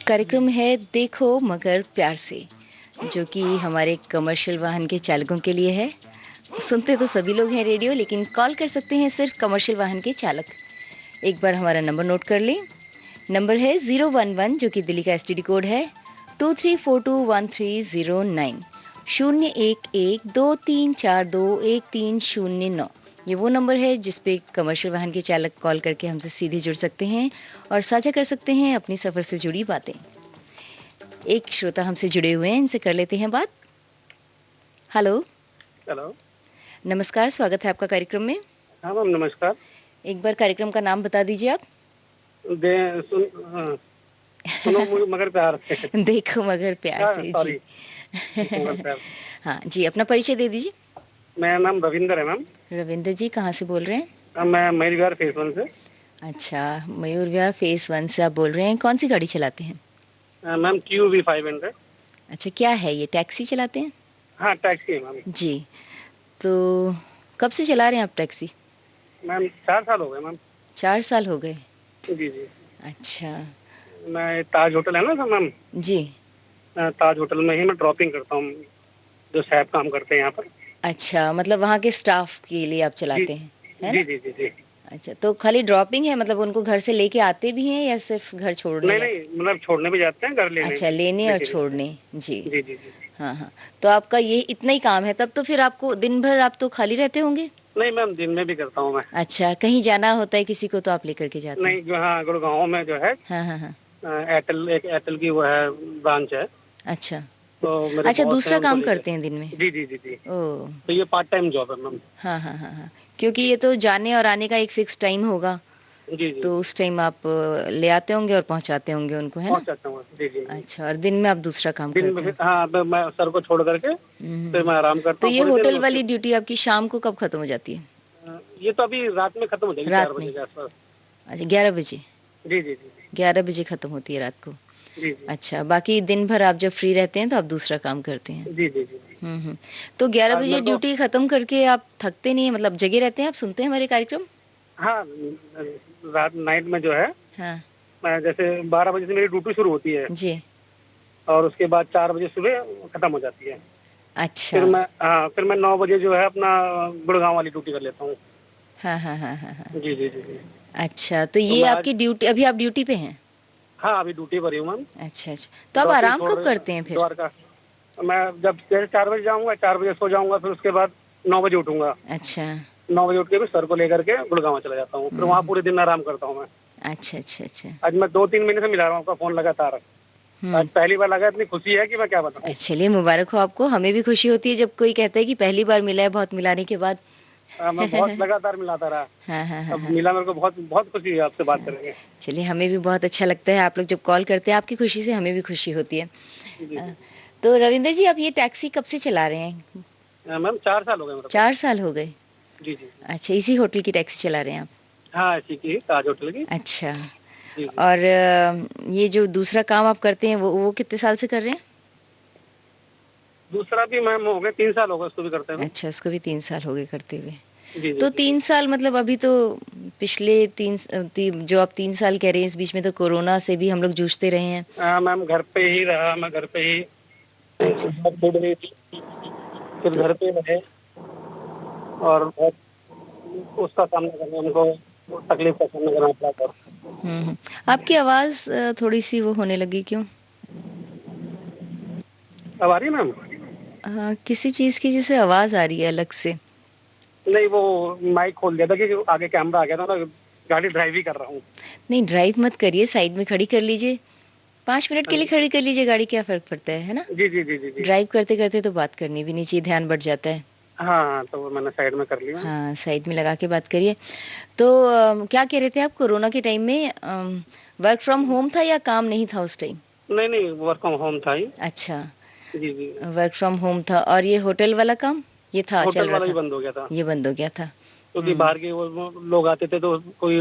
कार्यक्रम है देखो मगर प्यार से, जो कि हमारे कमर्शियल वाहन के चालकों के लिए है। सुनते तो सभी लोग हैं रेडियो, लेकिन कॉल कर सकते हैं सिर्फ कमर्शियल वाहन के चालक। एक बार हमारा नंबर नोट कर लें। नंबर है 011, जो कि दिल्ली का एसटीडी कोड है 23421309। 0112342130 ये वो नंबर है जिस पे कमर्शियल वाहन के चालक कॉल करके हमसे सीधे जुड़ सकते हैं और साझा कर सकते हैं अपनी सफर से जुड़ी बातें। एक श्रोता हमसे जुड़े हुए हैं, इनसे कर लेते हैं बात। हेलो। हेलो, नमस्कार, स्वागत है आपका कार्यक्रम में। हाँ मैम नमस्कार। एक बार कार्यक्रम का नाम बता दीजिए आप। सुनो मगर प्यार से। देखो मगर प्यार से जी। हाँ जी, अपना परिचय दे दीजिए। मेरा नाम रविंदर है मैम। रविंदर जी, कहाँ से बोल रहे हैं? मैं मयूर विहार फेस 1 से। अच्छा, मयूर विहार फेस 1 से आप बोल रहे हैं। कौन सी गाड़ी चलाते हैं? Ma'am QV 500। अच्छा, क्या है ये, टैक्सी चलाते हैं? हाँ टैक्सी है मैम जी। तो कब से चला रहे हैं आप टैक्सी? मैम 4 साल हो गए मैम। 4 साल हो गए? जी जी। अच्छा। मैं ताज होटल है ना मैम जी, ताज होटल में ही मैं ड्रॉपिंग करता हूँ, जो साहब काम करते हैं यहाँ पर। अच्छा, मतलब वहाँ के स्टाफ के लिए आप चलाते हैं, है ना? जी जी जी जी। अच्छा, तो खाली ड्रॉपिंग है, मतलब उनको घर से लेके आते भी हैं या सिर्फ घर छोड़ने? नहीं नहीं, मतलब छोड़ने भी जाते हैं, घर लेने। अच्छा, लेने और छोड़ने। जी जी जी जी। हाँ हाँ, तो आपका ये इतना ही काम है, तब तो फिर आपको दिन भर आप तो खाली रहते होंगे? नहीं मैम, दिन में भी करता हूँ मैं। अच्छा, कहीं जाना होता है किसी को तो आप लेकर के जाते हैं? नहीं, जो हाँ गुड़गांव में जो है हाँ हाँ हाँ। एयरटेल की वो है ब्रांच है। अच्छा, तो मेरे अच्छा, बॉस दूसरा हैं, उनको काम लेकर- करते हैं दिन में? जी जी जी जी। ओह, तो ये पार्ट टाइम जॉब है मैम। हाँ हाँ हाँ हाँ, क्योंकि ये तो जाने और आने का एक फिक्स टाइम होगा, जी जी। तो उस टाइम आप ले आते होंगे और पहुंचाते होंगे उनको, है ना? पहुंचाता हूँ जी जी। अच्छा, और दिन में आप दूसरा काम दिन करते में हैं? हाँ, तो मैं सर को छोड़ करके फिर मैं आराम करता तो हूँ। ये थोड़ी देर होटल में वाली ड्यूटी आपकी शाम को कब खत्म हो जाती है? ये तो अभी रात में खत्म हो जाएगी, रात 4 बजे में? के आसपास। अच्छा, 11 बजे? जी जी जी 11 बजे खत्म होती है रात को? जी जी अच्छा, बाकी दिन भर आप जब फ्री रहते हैं तो आप दूसरा काम करते हैं? जी जी जी। तो 11 आज बजे मेरे को- ड्यूटी खत्म करके आप थकते नहीं है, मतलब जगे रहते हैं, आप सुनते हैं हमारे कार्यक्रम? हाँ, रात नाइट में जो है, हाँ मैं जैसे 12 बजे से मेरी ड्यूटी शुरू होती है जी। और उसके बाद 4 बजे सुबह खत्म हो जाती है। अच्छा। फिर मैं 9 बजे जो है अपना गुड़गांव वाली ड्यूटी कर लेता हूँ। हाँ हाँ हाँ हाँ हाँ। जी जी जी जी। अच्छा, तो ये मैं आपकी ड्यूटी, अभी आप ड्यूटी पे हैं? हाँ, अभी ड्यूटी पर ही हूँ मैम। अच्छा अच्छा, तो आप आराम कब करते हैं फिर? द्वारका। मैं जब जैसे 4 बजे जाऊंगा, 4 बजे सो जाऊंगा, फिर उसके बाद 9 बजे उठूंगा। अच्छा 9 बजे उठ के भी सर को लेकर के गुड़गांव चला जाता हूँ, फिर वहाँ पूरे दिन आराम करता हूँ मैं। अच्छा अच्छा अच्छा। आज मैं 2-3 महीने से मिला रहा हूँ आपका फोन लगातार। आज पहली बार लगा, इतनी खुशी है कि मैं क्या बताऊँ। चलिए, मुबारक हो आपको। हमें भी खुशी होती है जब कोई कहता है कि पहली बार मिला है, बहुत मिलाने के बाद। मैं बहुत लगातार मिलाता रहा। हाँ हाँ हाँ, अब मिला, मेरे को बहुत बहुत खुशी है आपसे बात करके। चलिए, हमें भी बहुत अच्छा लगता है, आप लोग जब कॉल करते हैं, आपकी खुशी से हमें भी खुशी होती है। तो रविंदर जी, आप ये टैक्सी कब से चला रहे हैं? मैम 4 साल हो गए। 4 साल हो गए? जी जी। अच्छा, इसी होटल की टैक्सी चला रहे हैं आप? हाँ, इसी की, ताज होटल की। अच्छा। जी जी। और ये जो दूसरा काम आप करते हैं वो कितने साल से कर रहे हैं? दूसरा भी मैम हो गए 3 साल हो गए उसको भी करते हुए। अच्छा, उसको भी 3 साल हो गए करते हुए। जी जी। तो 3 साल मतलब अभी तो पिछले जो आप 3 साल कह रहे हैं, इस बीच में तो कोरोना से भी हम लोग जूझते रहे हैं। हाँ मैम, घर पे ही रहा, मैं घर पे ही। अच्छा। फिर घर पे रहे और उसका सामना करना, हमको तकलीफ का सामना करना पड़ा। आपकी आवाज थोड़ी सी वो होने लगी, क्यों? अब आ रही है मैम? हाँ, किसी चीज की जैसे आवाज आ रही है अलग से। नहीं, वो माइक खोल दिया था कि आगे कैमरा आ गया था ना, गाड़ी ड्राइव ही कर रहा हूँ। नहीं, ड्राइव मत करिए, साइड में खड़ी कर लीजिए, 5 मिनट के लिए खड़ी कर लीजिए गाड़ी, क्या फर्क पड़ता है ना? जी जी जी जी। ड्राइव करते करते तो बात करनी भी नहीं चाहिए, ध्यान बढ़ जाता है। हाँ, तो वो मैंने साइड में कर लिया। हाँ, साइड में लगा के बात करिए। तो क्या कह रहे थे आप, कोरोना के टाइम में वर्क फ्रॉम होम था या काम नहीं था उस टाइम? नहीं नहीं, वर्क फ्रॉम होम था ही। अच्छा, जी जी, वर्क फ्रॉम होम था। और ये होटल वाला काम ये था, चल होटल रहा वाला था? भी बंद हो गया था। ये बंद हो गया था क्योंकि बाहर के वो लोग आते थे, तो कोई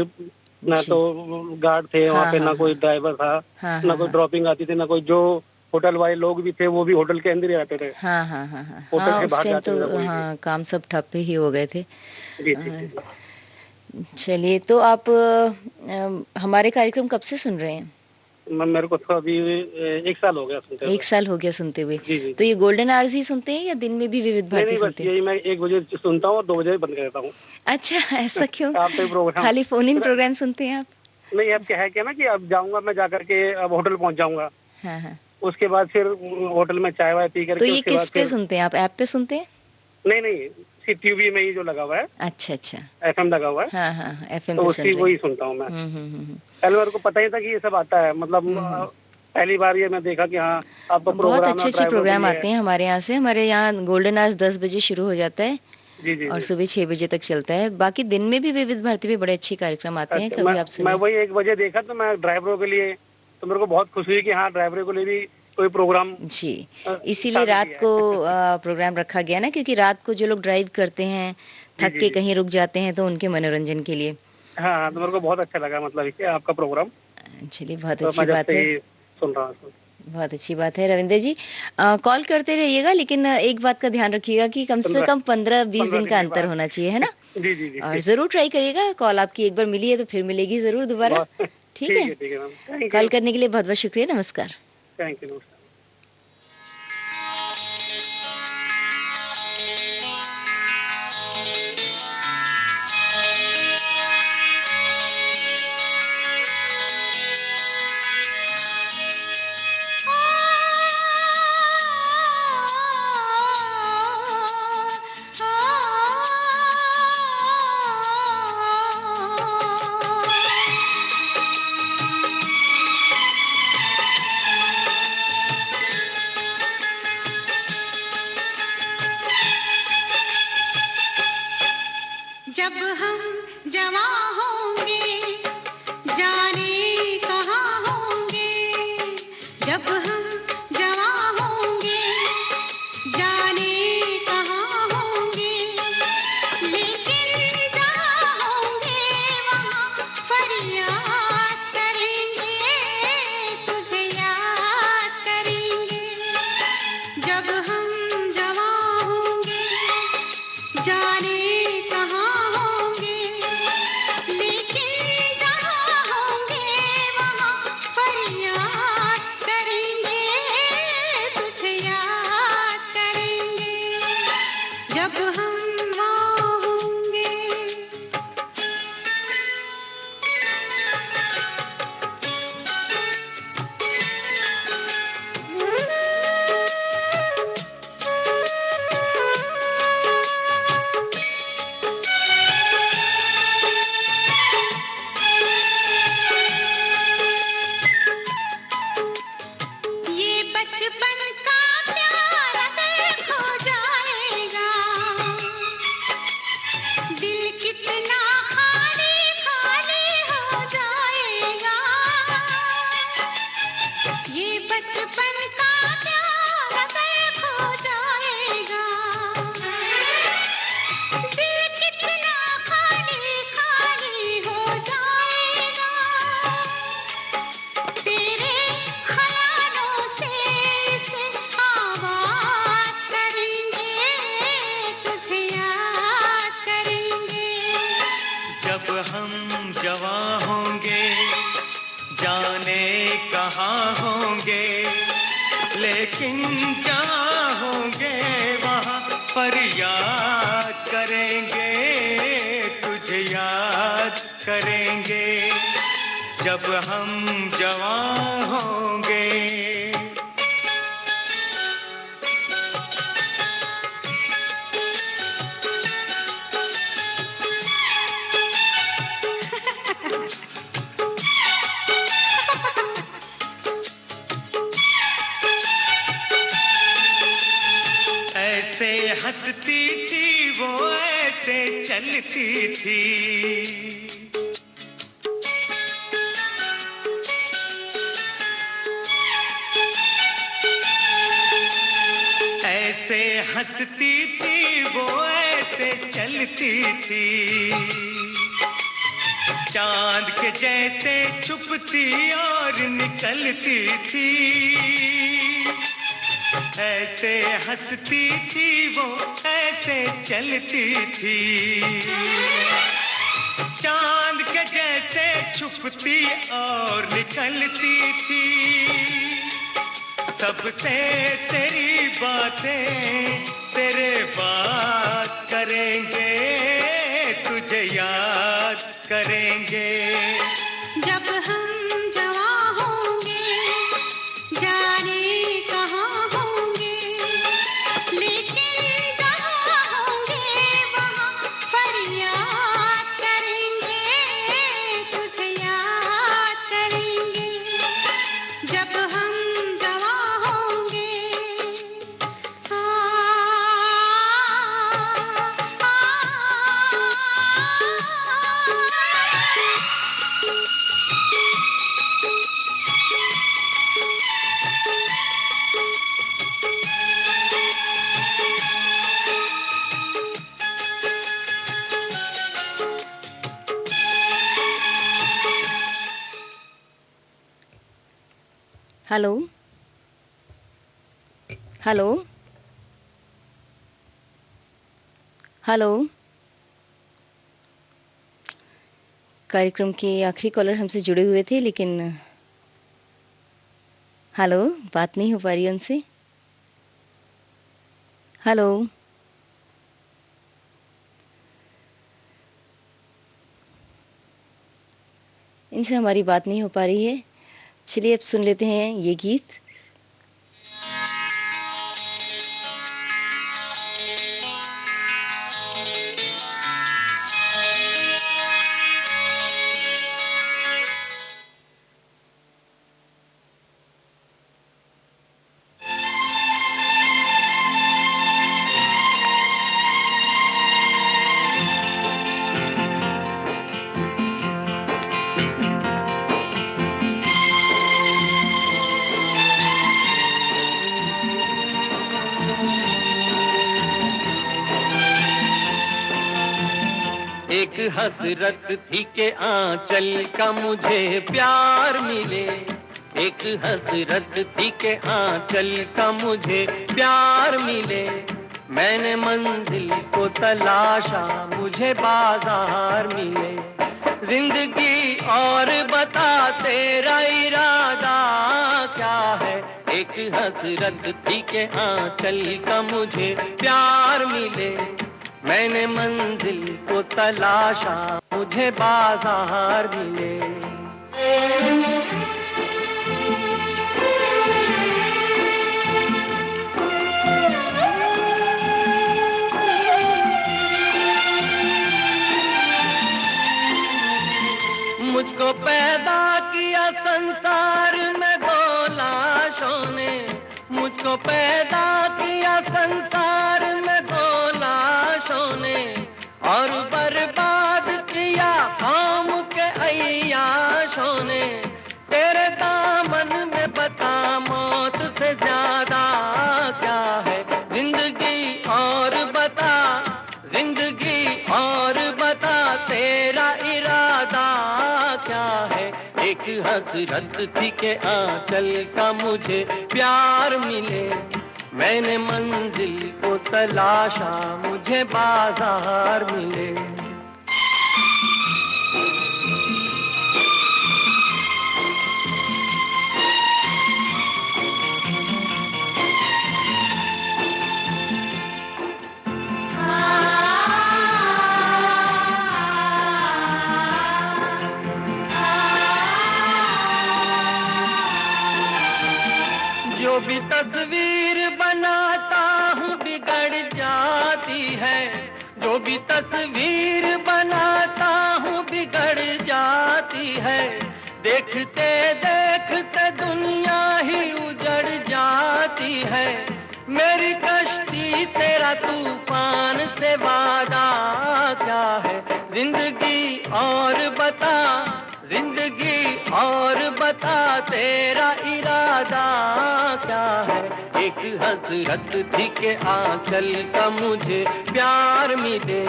ना तो गार्ड थे वहाँ पे, ना कोई ड्राइवर था, ना कोई ड्रॉपिंग आती थी, ना कोई, जो होटल वाले लोग भी थे वो भी होटल के अंदर ही रहते थे। हाँ हाँ हाँ हाँ, होटल हाँ के उस बाहर टाइम जाते तो थे कोई भी। हाँ, काम सब ठप ही हो गए थे। जी जी। चलिए, तो आप हमारे कार्यक्रम कब से सुन रहे हैं? मेरे को तो अभी 1 साल हो गया सुनते हुए। 1 साल हो गया सुनते हुए? जी जी। तो ये गोल्डन आवर्स ही सुनते हैं या दिन में भी विविध भारती सुनते हैं? यही मैं 1 बजे सुनता हूँ और 2 बजे बंद कर देता हूँ। अच्छा, ऐसा क्यों? आपका प्रोग्राम खाली फोन इन प्रोग्राम सुनते हैं आप? नहीं, अब क्या है क्या ना कि अब जाऊंगा मैं, जाकर के अब होटल पहुंच जाऊंगा। हाँ हाँ। उसके बाद फिर होटल में चाय वाय पी करके। तो ये किस पे सुनते हैं आप? ऐप पे सुनते हैं? नहीं, टीवी में ही जो लगा हुआ है। अच्छा अच्छा, FM लगा हुआ है। हाँ हाँ, FM तो पे उसकी वही सुनता हूँ मैं। पहले मेरे को पता ही था कि ये सब आता है, मतलब पहली बार ये मैं देखा कि हाँ आपका प्रोग्राम, बहुत अच्छे अच्छे प्रोग्राम आते हैं हमारे यहाँ से। हमारे यहाँ गोल्डन आवर्स 10 बजे शुरू हो जाता है जी, और सुबह 6 बजे तक चलता है। बाकी दिन में भी विविध भारती पे बड़े अच्छे कार्यक्रम आते हैं। कभी आप सुनिए। मैं वही 1 बजे देखा तो मैं ड्राइवरों के लिए, तो मेरे को बहुत खुशी हुई कि हाँ ड्राइवरों के लिए भी कोई प्रोग्राम। जी, इसीलिए रात को प्रोग्राम रखा गया ना, क्योंकि रात को जो लोग ड्राइव करते हैं, थक के कहीं रुक जाते हैं, तो उनके मनोरंजन के लिए। हाँ, तो मेरे को बहुत अच्छा लगा, मतलब आपका प्रोग्राम। चलिए, बहुत अच्छी बात है, सुन रहा हूँ। बहुत अच्छी बात है रविंद्र जी। कॉल करते रहिएगा, लेकिन एक बात का ध्यान रखिएगा कि कम से कम 15-20 दिन का अंतर होना चाहिए, है ना? जी। और जरूर ट्राई करिएगा। कॉल आपकी एक बार मिली है तो फिर मिलेगी जरूर दोबारा। ठीक है, कॉल करने के लिए बहुत बहुत शुक्रिया। नमस्कार। Thank you. जब हम जवां होंगे जाने कहाँ होंगे, जब हम जवां होंगे जाने कहाँ होंगे, लेकिन जहाँ होंगे वहाँ फरियाद करेंगे, तुझे याद करेंगे। जब हम जवां होंगे जाने कहाँ होंगे, लेकिन जहाँ होंगे वहाँ फरियाद करेंगे, तुझे याद करेंगे। जब हम वहाँ होंगे। ये बचपन का प्यार अगर खो जाएगा, दिल कितना खाली खाली हो जाएगा। ये बचपन का प्यार अगर खो जाएगा, दिल कितना खाली खाली हो जाएगा। तेरे ख्यालों से इसे आबाद करेंगे, तुझे याद करेंगे। जब हम जवां होंगे जाने कहाँ होंगे, लेकिन जहाँ होंगे वहाँ फरियाद करेंगे, तुझे याद करेंगे। जब हम जवां होंगे। ऐसे हंसती थी वो, ऐसे चलती थी, ऐसे हंसती थी वो, ऐसे चलती थी, चांद के जैसे छुपती और निकलती थी। ऐसे हंसती थी वो, ऐसे चलती थी, चांद के जैसे छुपती और निकलती थी। सबसे तेरी बातें तेरे बात करेंगे, तुझे याद करेंगे। जब हम जवां होंगे जाने हेलो हेलो हेलो। कार्यक्रम के आखिरी कॉलर हमसे जुड़े हुए थे, लेकिन हेलो, बात नहीं हो पा रही उनसे। हेलो इनसे हमारी बात नहीं हो पा रही है। चलिए अब सुन लेते हैं ये गीत। एक हसरत थी के आंचल का मुझे प्यार मिले, एक हसरत थी के आंचल का मुझे प्यार मिले। मैंने मंजिल को तलाशा, मुझे बाजार मिले। जिंदगी और बता तेरा इरादा क्या है, एक हसरत थी के आंचल का मुझे प्यार मिले। मैंने मंजिल को तलाशा, मुझे बाजार मिले। मुझको पैदा किया संसार में दो लाशों ने, मुझको पैदा किया संसार में दो लाशों ने, और बर्बाद किया कौम के अय्याशों ने। तेरे दामन में बता मौत से ज्यादा क्या है, जिंदगी और बता, जिंदगी और बता तेरा इरादा क्या है। एक हसरत थी के आंचल का मुझे प्यार मिले। मैंने मंजिल को तलाशा, मुझे बाजार मिले। जो भी तस्वीर बनाता हूँ बिगड़ जाती है, जो भी तस्वीर बनाता हूँ बिगड़ जाती है। देखते देखते दुनिया ही उजड़ जाती है। मेरी कश्ती तेरा तूफान से वादा क्या है, जिंदगी और बता, जिंदगी और बता तेरा इरादा क्या है। एक हसरत थी के आंचल का मुझे प्यार मिले।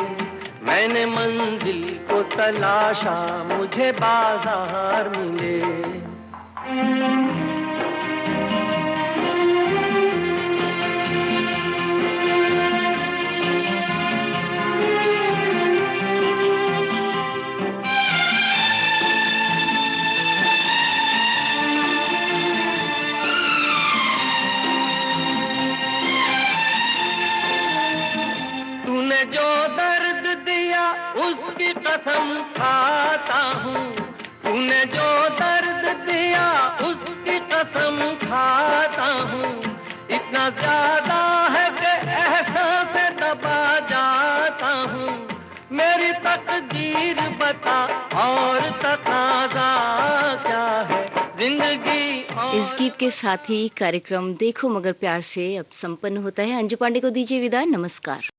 मैंने मंजिल को तलाशा, मुझे बाजार मिले। तूने जो दर्द दिया उसकी कसम खाता हूँ, तूने जो दर्द दिया उसकी कसम खाता हूँ। इतना ज्यादा है कि एहसास से दबा जाता हूँ। मेरी तकदीर बता और तकाज़ा क्या है, जिंदगी और... इस गीत के साथ ही कार्यक्रम देखो मगर प्यार से अब संपन्न होता है। अंजू पांडे को दीजिए विदा, नमस्कार।